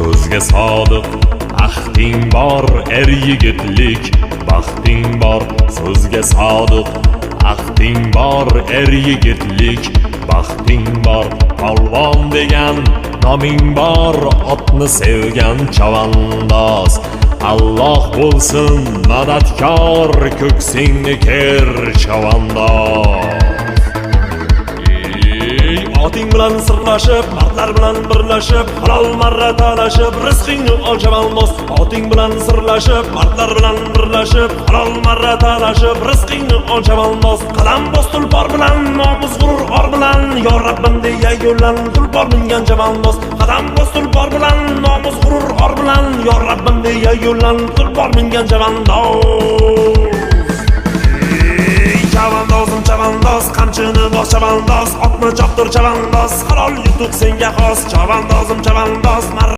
so'zga sodiq, ahding bor yigitlik, baxting bor so'zga sodiq, ahding bor yigitlik, baxting bor polvon degan noming bor, otni sevgan chavandoz. Alloh bo'lsin madadkor, ko'ksingni ker chavandoz. Oting bilan sirlashib, mardlar bilan birlashib, halol marra talashib, rizqingni ol chavandoz. Oting bilan sirlashib, mardlar bilan birlashib, halol marra talashib, rizqingni ol chavandoz. Qadam bos tulpor bilan, nomus g'urur or bilan, yo Rabbim deya yo'llan tulpor mingan chavandoz. Qadam bos tulpor bilan, nomus g'urur or bilan, yo Rabbim deya yo'llan tulpor mingan chavandoz. Chavandozim chavandoz, qamchini bos chavandoz, otni choptir chavandoz, halol yutuq senga xos. Chavandozim chavandoz,